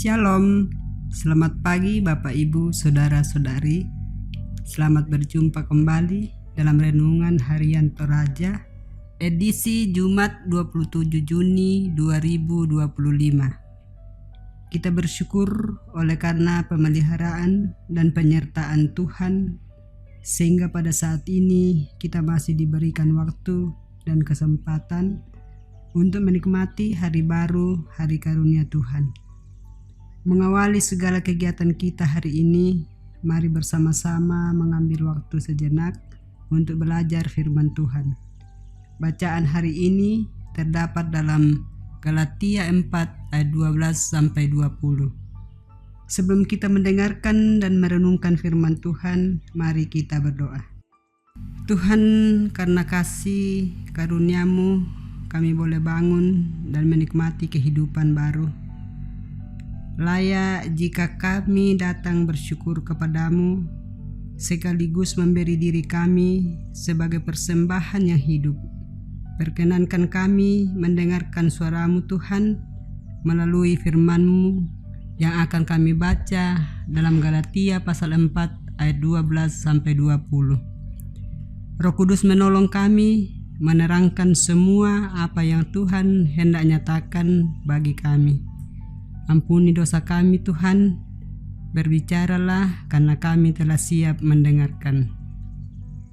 Shalom, selamat pagi Bapak Ibu Saudara-saudari. Selamat berjumpa kembali dalam Renungan Harian Toraja edisi Jumat 27 Juni 2025. Kita bersyukur oleh karena pemeliharaan dan penyertaan Tuhan, sehingga pada saat ini kita masih diberikan waktu dan kesempatan untuk menikmati hari baru, hari karunia Tuhan. Mengawali segala kegiatan kita hari ini, mari bersama-sama mengambil waktu sejenak untuk belajar firman Tuhan. Bacaan hari ini terdapat dalam Galatia 4 ayat 12-20. Sebelum kita mendengarkan dan merenungkan firman Tuhan, mari kita berdoa. Tuhan, karena kasih karunia-Mu, kami boleh bangun dan menikmati kehidupan baru. Layak jika kami datang bersyukur kepadamu, sekaligus memberi diri kami sebagai persembahan yang hidup. Perkenankan kami mendengarkan suara-Mu Tuhan melalui firman-Mu yang akan kami baca dalam Galatia pasal 4 ayat 12-20. Roh Kudus menolong kami menerangkan semua apa yang Tuhan hendak nyatakan bagi kami. Ampuni dosa kami Tuhan, berbicaralah karena kami telah siap mendengarkan.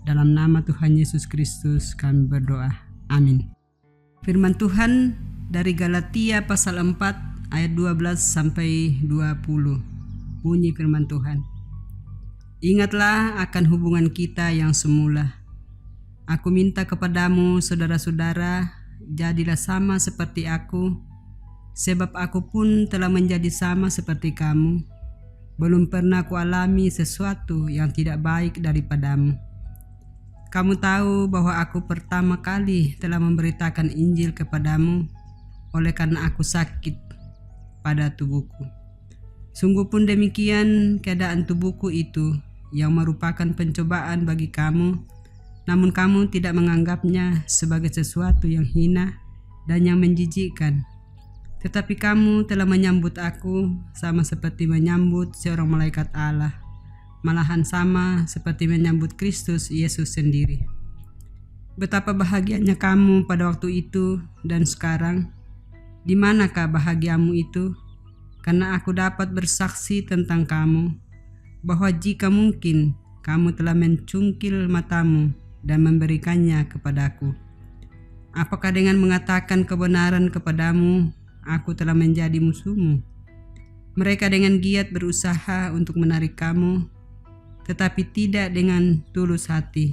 Dalam nama Tuhan Yesus Kristus kami berdoa. Amin. Firman Tuhan dari Galatia pasal 4 ayat 12-20. Bunyi firman Tuhan. Ingatlah akan hubungan kita yang semula. Aku minta kepadamu saudara-saudara, jadilah sama seperti aku, sebab aku pun telah menjadi sama seperti kamu. Belum pernah kualami sesuatu yang tidak baik daripadamu. Kamu tahu bahwa aku pertama kali telah memberitakan Injil kepadamu oleh karena aku sakit pada tubuhku. Sungguh pun demikian keadaan tubuhku itu yang merupakan pencobaan bagi kamu, namun kamu tidak menganggapnya sebagai sesuatu yang hina dan yang menjijikkan. Tetapi kamu telah menyambut aku sama seperti menyambut seorang malaikat Allah, malahan sama seperti menyambut Kristus Yesus sendiri. Betapa bahagianya kamu pada waktu itu dan sekarang. Di manakah bahagiamu itu? Karena aku dapat bersaksi tentang kamu, bahwa jika mungkin kamu telah mencungkil matamu dan memberikannya kepadaku. Apakah dengan mengatakan kebenaran kepadamu, aku telah menjadi musuhmu? Mereka dengan giat berusaha untuk menarik kamu, tetapi tidak dengan tulus hati,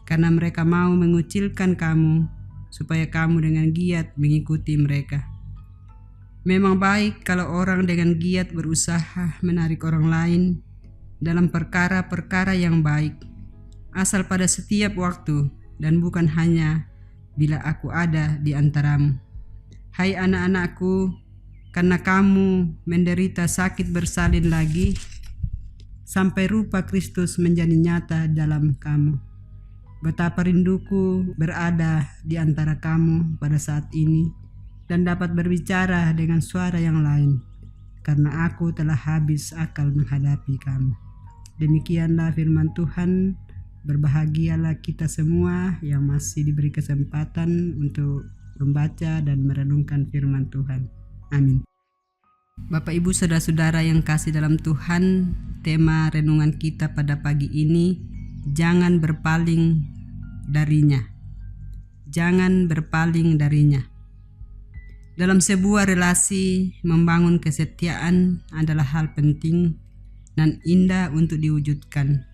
karena mereka mau mengucilkan kamu, supaya kamu dengan giat mengikuti mereka. Memang baik kalau orang dengan giat berusaha menarik orang lain dalam perkara-perkara yang baik, asal pada setiap waktu dan bukan hanya bila aku ada di antaramu. Hai anak-anakku, karena kamu menderita sakit bersalin lagi, sampai rupa Kristus menjadi nyata dalam kamu. Betapa rinduku berada di antara kamu pada saat ini dan dapat berbicara dengan suara yang lain, karena aku telah habis akal menghadapi kamu. Demikianlah firman Tuhan. Berbahagialah kita semua yang masih diberi kesempatan untuk membaca dan merenungkan firman Tuhan. Amin. Bapak Ibu saudara-saudara yang kasih dalam Tuhan, tema renungan kita pada pagi ini, jangan berpaling darinya. Jangan berpaling darinya. Dalam sebuah relasi, membangun kesetiaan adalah hal penting dan indah untuk diwujudkan.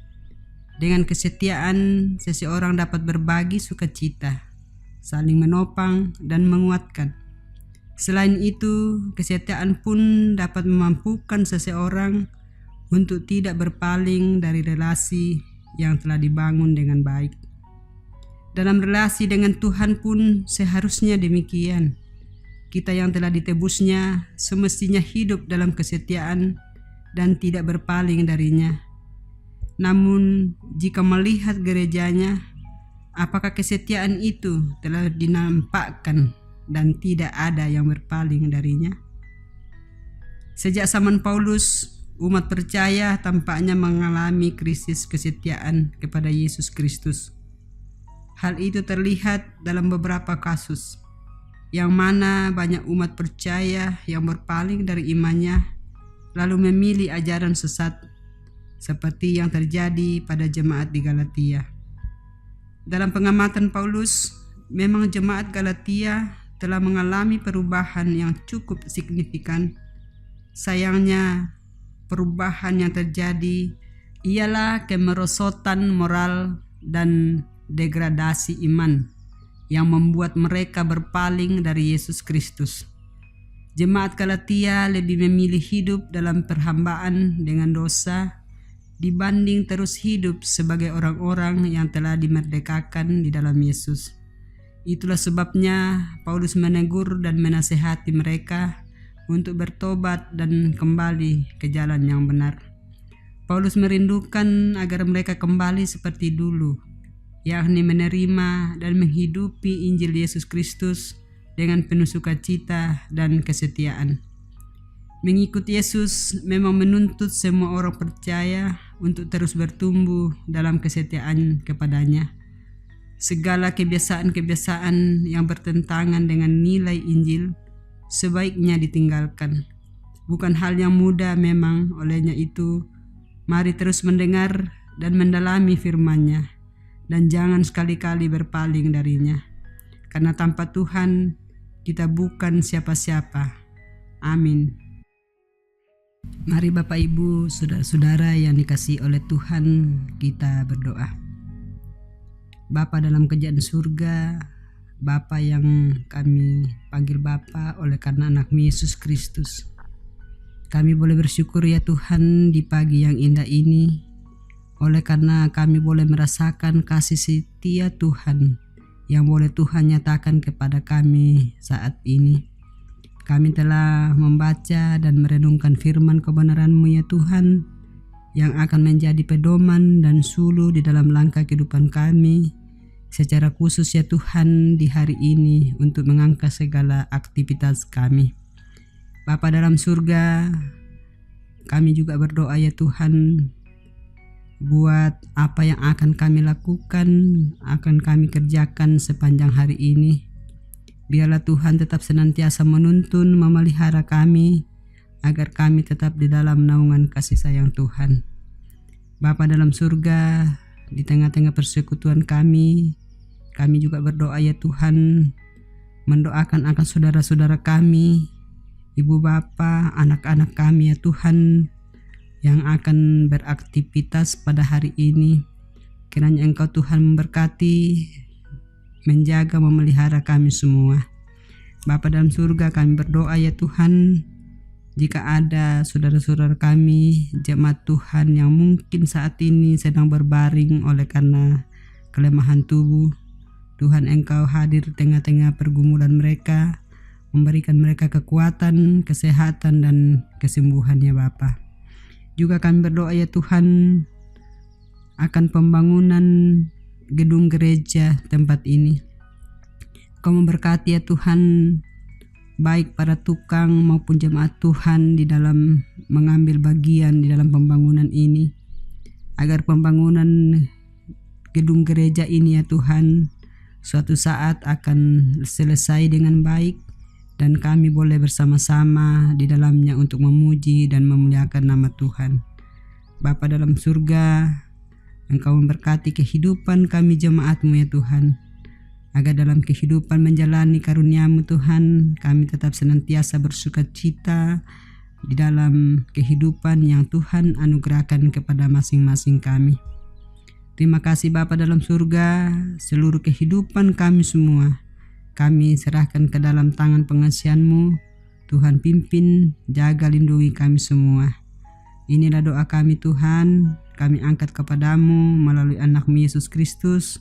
Dengan kesetiaan, seseorang dapat berbagi sukacita, saling menopang dan menguatkan. Selain itu, kesetiaan pun dapat memampukan seseorang untuk tidak berpaling dari relasi yang telah dibangun dengan baik. Dalam relasi dengan Tuhan pun seharusnya demikian. Kita yang telah ditebusnya semestinya hidup dalam kesetiaan dan tidak berpaling darinya. Namun, jika melihat gerejanya, apakah kesetiaan itu telah dinampakkan dan tidak ada yang berpaling darinya? Sejak zaman Paulus, umat percaya tampaknya mengalami krisis kesetiaan kepada Yesus Kristus. Hal itu terlihat dalam beberapa kasus, yang mana banyak umat percaya yang berpaling dari imannya lalu memilih ajaran sesat, seperti yang terjadi pada jemaat di Galatia. Dalam pengamatan Paulus, memang jemaat Galatia telah mengalami perubahan yang cukup signifikan. Sayangnya, perubahan yang terjadi ialah kemerosotan moral dan degradasi iman yang membuat mereka berpaling dari Yesus Kristus. Jemaat Galatia lebih memilih hidup dalam perhambaan dengan dosa dibanding terus hidup sebagai orang-orang yang telah dimerdekakan di dalam Yesus. Itulah sebabnya Paulus menegur dan menasihati mereka untuk bertobat dan kembali ke jalan yang benar. Paulus merindukan agar mereka kembali seperti dulu, yakni menerima dan menghidupi Injil Yesus Kristus dengan penuh sukacita dan kesetiaan. Mengikut Yesus memang menuntut semua orang percaya untuk terus bertumbuh dalam kesetiaan kepadanya. Segala kebiasaan-kebiasaan yang bertentangan dengan nilai Injil sebaiknya ditinggalkan. Bukan hal yang mudah memang, olehnya itu mari terus mendengar dan mendalami firman-Nya, dan jangan sekali-kali berpaling darinya. Karena tanpa Tuhan kita bukan siapa-siapa. Amin. Mari Bapak Ibu, saudara-saudara yang dikasihi oleh Tuhan, kita berdoa. Bapa dalam kerajaan surga, Bapa yang kami panggil Bapa oleh karena anak-Mu Yesus Kristus. Kami boleh bersyukur ya Tuhan di pagi yang indah ini, oleh karena kami boleh merasakan kasih setia Tuhan yang boleh Tuhan nyatakan kepada kami saat ini. Kami telah membaca dan merenungkan firman kebenaran-Mu ya Tuhan, yang akan menjadi pedoman dan suluh di dalam langkah kehidupan kami, secara khusus ya Tuhan di hari ini untuk mengangkat segala aktivitas kami. Bapa dalam surga, kami juga berdoa ya Tuhan, buat apa yang akan kami lakukan, akan kami kerjakan sepanjang hari ini. Biarlah Tuhan tetap senantiasa menuntun, memelihara kami, agar kami tetap di dalam naungan kasih sayang Tuhan. Bapa dalam surga, di tengah-tengah persekutuan kami juga berdoa ya Tuhan, mendoakan akan saudara-saudara kami, ibu bapa, anak-anak kami ya Tuhan, yang akan beraktivitas pada hari ini. Kiranya Engkau Tuhan memberkati, menjaga, memelihara kami semua. Bapa dalam surga, kami berdoa ya Tuhan, jika ada saudara-saudara kami, jemaat Tuhan yang mungkin saat ini sedang berbaring oleh karena kelemahan tubuh, Tuhan Engkau hadir di tengah-tengah pergumulan mereka, memberikan mereka kekuatan, kesehatan, dan kesembuhan ya Bapa. Juga kami berdoa ya Tuhan akan pembangunan gedung gereja tempat ini. Kau memberkati ya Tuhan, baik para tukang maupun jemaat Tuhan di dalam mengambil bagian di dalam pembangunan ini, agar pembangunan gedung gereja ini ya Tuhan suatu saat akan selesai dengan baik, dan kami boleh bersama-sama di dalamnya untuk memuji dan memuliakan nama Tuhan. Bapa dalam surga, Engkau memberkati kehidupan kami jemaat-Mu ya Tuhan, agar dalam kehidupan menjalani karunia-Mu Tuhan, kami tetap senantiasa bersukacita di dalam kehidupan yang Tuhan anugerahkan kepada masing-masing kami. Terima kasih Bapa dalam surga, seluruh kehidupan kami semua kami serahkan ke dalam tangan pengasihan-Mu. Tuhan pimpin, jaga, lindungi kami semua. Inilah doa kami Tuhan, kami angkat kepadamu melalui anak-Mu Yesus Kristus,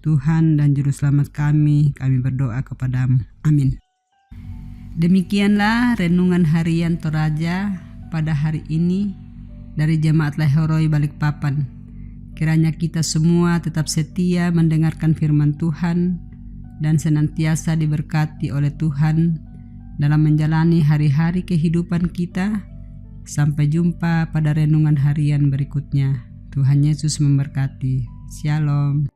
Tuhan dan Juru Selamat kami berdoa kepadamu. Amin. Demikianlah renungan harian Toraja pada hari ini dari Jemaat Lehoroi Balikpapan. Kiranya kita semua tetap setia mendengarkan firman Tuhan dan senantiasa diberkati oleh Tuhan dalam menjalani hari-hari kehidupan kita, Sampai jumpa pada renungan harian berikutnya. Tuhan Yesus memberkati. Shalom.